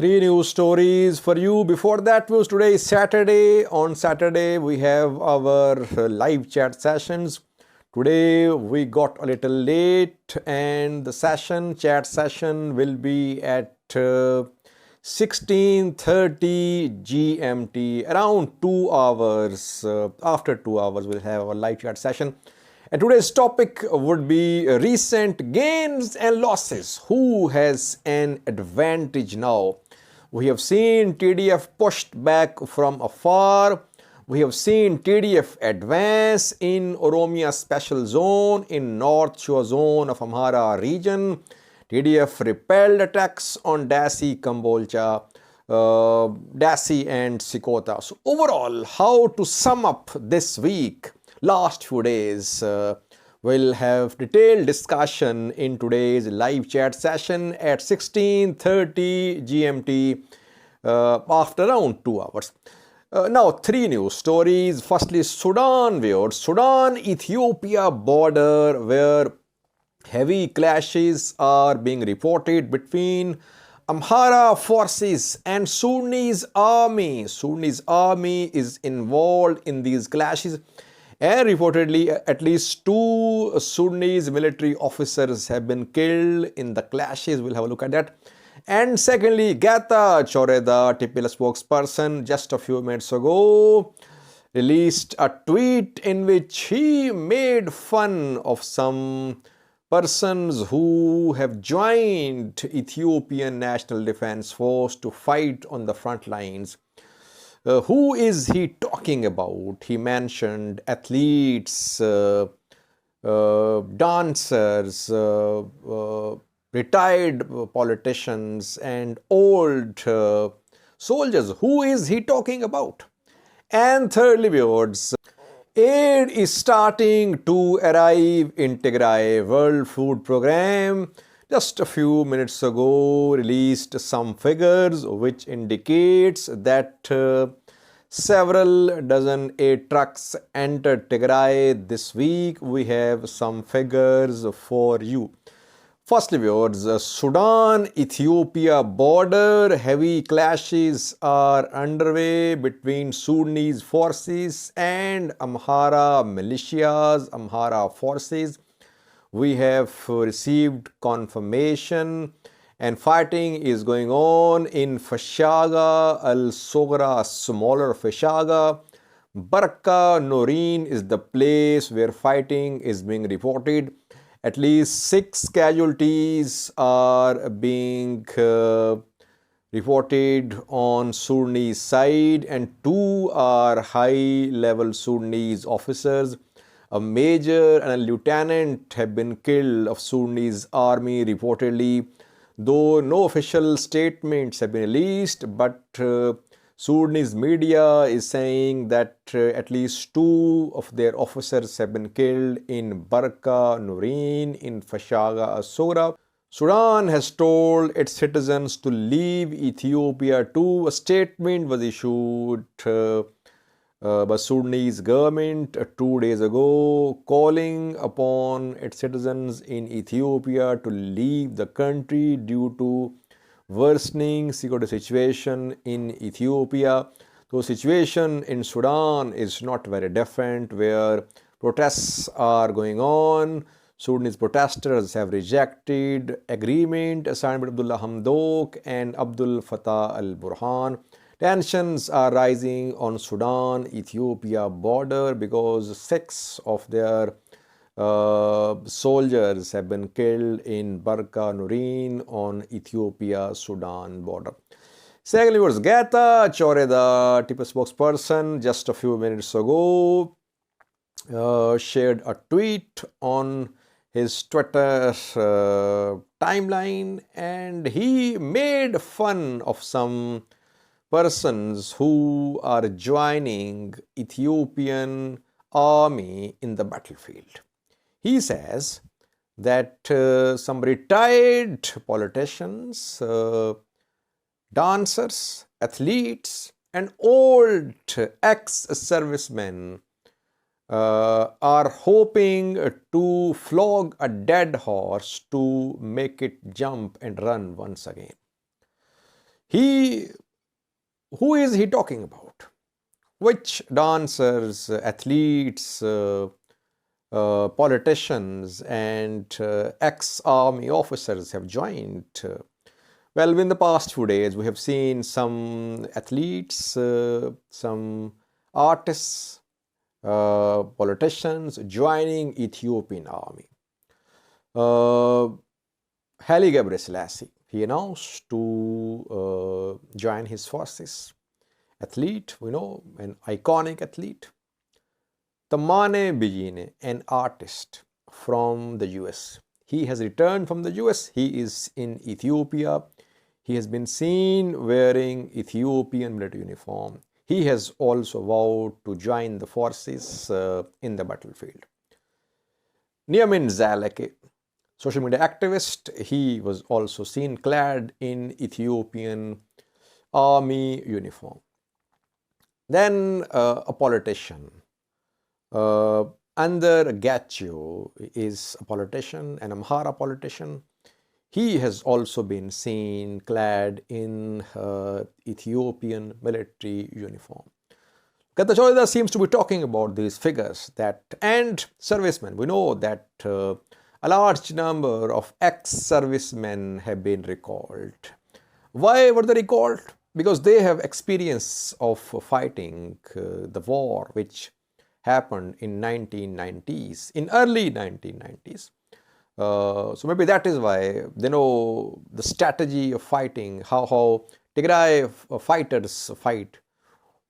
Three news stories for you. Before that news, today is Saturday. On Saturday, we have our live chat sessions. Today, we got a little late and the chat session will be at 16:30 GMT, around 2 hours. After 2 hours, we'll have our live chat session. And today's topic would be recent gains and losses. Who has an advantage now? We have seen TDF pushed back from afar. We have seen TDF advance in Oromia Special Zone in North Shore Zone of Amhara region. TDF repelled attacks on Dassi, Kambolcha, Dassi and Sikota. So overall, how to sum up this week? Last few days, we'll have detailed discussion in today's live chat session at 16:30 GMT after around 2 hours. Now, three news stories. Firstly, Sudan viewers. Sudan-Ethiopia border where heavy clashes are being reported between Amhara forces and Sudanese army. Sudanese army is involved in these clashes. And reportedly, at least 2 Sudanese military officers have been killed in the clashes. We'll have a look at that. And secondly, Getachew Reda, TPLF spokesperson, just a few minutes ago, released a tweet in which he made fun of some persons who have joined Ethiopian National Defense Force to fight on the front lines. Who is he talking about? He mentioned athletes, dancers, retired politicians and old soldiers. Who is he talking about? And thirdly, viewers, aid is starting to arrive in Tigray. World Food Programme just a few minutes ago released some figures which indicates that several dozen aid trucks entered Tigray this week. We have some figures for you. Firstly, viewers, Sudan-Ethiopia border, heavy clashes are underway between Sudanese forces and Amhara militias, Amhara forces. We have received confirmation and fighting is going on in Fashaga, Al-Sogra, smaller Fashaga. Barka, Noreen is the place where fighting is being reported. At least 6 casualties are being reported on Sudanese side and 2 are high-level Sudanese officers. A major and a lieutenant have been killed of Sudanese army reportedly, though no official statements have been released, but Sudanese media is saying that at least 2 of their officers have been killed in Barka, Noreen, in Fashaga, Asora. Sudan has told its citizens to leave Ethiopia too. A statement was issued by Sudanese government 2 days ago, calling upon its citizens in Ethiopia to leave the country due to worsening security situation in Ethiopia. The situation in Sudan is not very different, where protests are going on. Sudanese protesters have rejected agreement signed by Abdullah Hamdok and Abdul Fattah al-Burhan. Tensions are rising on Sudan-Ethiopia border because 6 of their soldiers have been killed in Barka, Noreen on Ethiopia-Sudan border. Secondly, was Getachew Reda, TPLF spokesperson, just a few minutes ago, shared a tweet on his Twitter timeline and he made fun of some persons who are joining Ethiopian army in the battlefield. He says that some retired politicians, dancers, athletes and old ex-servicemen are hoping to flog a dead horse to make it jump and run once again. He, who is he talking about? Which dancers, athletes, politicians and ex-army officers have joined? Well, in the past few days, we have seen some athletes, some artists, politicians joining Ethiopian army. Haile Gebreselassie, he announced to join his forces. Athlete, we know, an iconic athlete. Tamagne Beyene, an artist from the US. He has returned from the US. He is in Ethiopia. He has been seen wearing Ethiopian military uniform. He has also vowed to join the forces in the battlefield. Tamagne Beyene, social media activist, he was also seen clad in Ethiopian army uniform. Then a politician. Andargachew is a politician, an Amhara politician. He has also been seen clad in Ethiopian military uniform. Getachew Reda seems to be talking about these figures and servicemen. We know that a large number of ex-servicemen have been recalled. Why were they recalled? Because they have experience of fighting the war which happened in 1990s, in early 1990s. So maybe that is why they know the strategy of fighting, how Tigray fighters fight,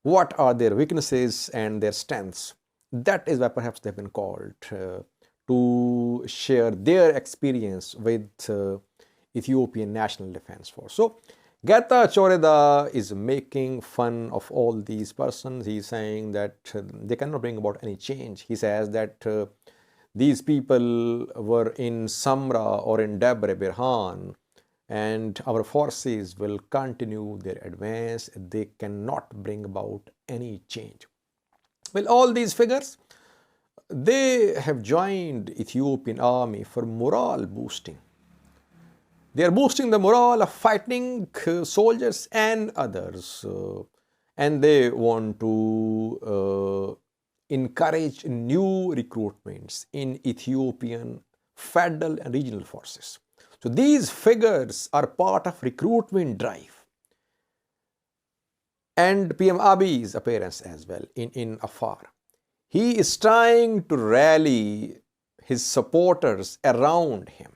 what are their weaknesses and their strengths. That is why perhaps they have been called to share their experience with Ethiopian National Defense Force. So Getachew Reda is making fun of all these persons. He is saying that they cannot bring about any change. He says that these people were in Samra or in Debre Birhan and our forces will continue their advance. They cannot bring about any change. Well, all these figures, they have joined Ethiopian army for morale boosting. They are boosting the morale of fighting soldiers and others. And they want to encourage new recruitments in Ethiopian federal and regional forces. So these figures are part of recruitment drive. And PM Abiy's appearance as well in Afar. He is trying to rally his supporters around him.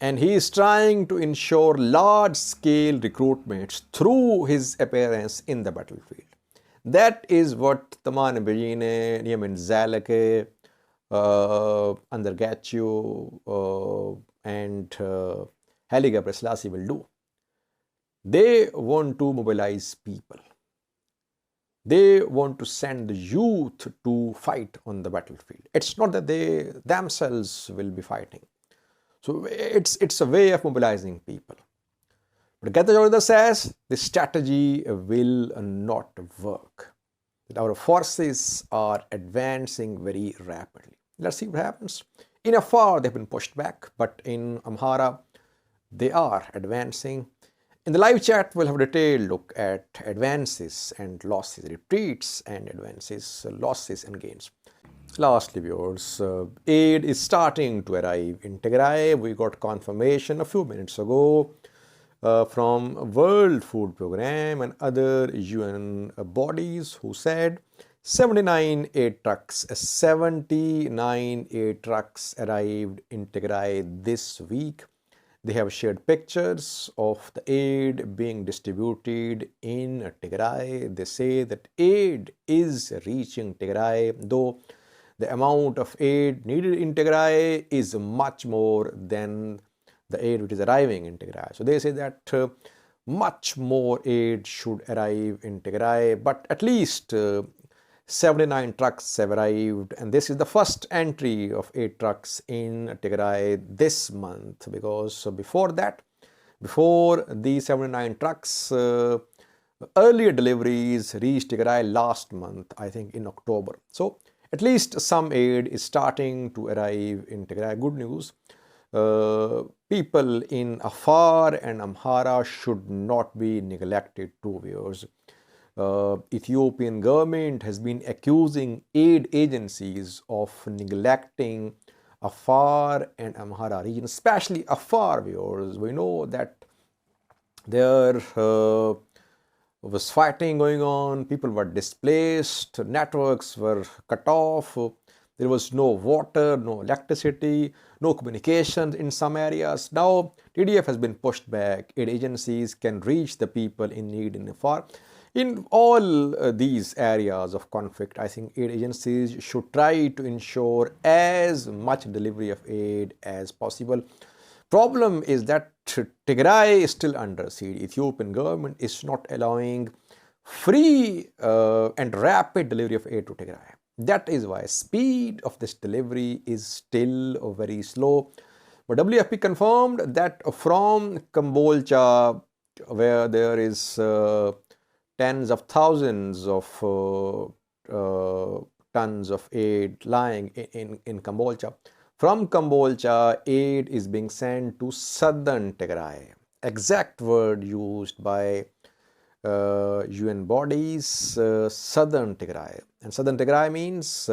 And he is trying to ensure large-scale recruitments through his appearance in the battlefield. That is what Tamagne Beyene, Tamagne Beyene, Andargachew and Haile Gebreselassie will do. They want to mobilize people. They want to send the youth to fight on the battlefield. It's not that they themselves will be fighting. So it's a way of mobilizing people. But Getachew Reda says this strategy will not work. That our forces are advancing very rapidly. Let's see what happens. In Afar, they've been pushed back, but in Amhara, they are advancing. In the live chat, we'll have a detailed look at advances and losses, retreats and advances, losses and gains. Lastly, viewers, aid is starting to arrive in Tigray. We got confirmation a few minutes ago from World Food Programme and other UN bodies who said 79 aid trucks arrived in Tigray this week. They have shared pictures of the aid being distributed in Tigray. They say that aid is reaching Tigray, though the amount of aid needed in Tigray is much more than the aid which is arriving in Tigray. So they say that much more aid should arrive in Tigray, but at least 79 trucks have arrived, and this is the first entry of 8 trucks in Tigray this month, because before that, before these 79 trucks, earlier deliveries reached Tigray last month, I think in October. So at least some aid is starting to arrive in Tigray. Good news. people in Afar and Amhara should not be neglected too, viewers. Ethiopian government has been accusing aid agencies of neglecting Afar and Amhara region, especially Afar, viewers. We know that there was fighting going on, people were displaced, networks were cut off, there was no water, no electricity, no communication in some areas. Now, TDF has been pushed back. Aid agencies can reach the people in need in Afar. In all these areas of conflict, I think aid agencies should try to ensure as much delivery of aid as possible. Problem is that Tigray is still under siege. Ethiopian government is not allowing free and rapid delivery of aid to Tigray. That is why speed of this delivery is still very slow. But WFP confirmed that from Kambolcha, where there is tens of thousands of tons of aid lying in Kambolcha, from Kambolcha, aid is being sent to southern Tigray. Exact word used by UN bodies, southern Tigray. And southern Tigray means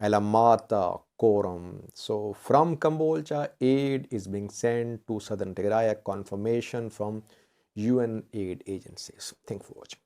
Alamata, Koram. So from Kambolcha, aid is being sent to southern Tigray, a confirmation from UN aid agencies. Thank you for watching.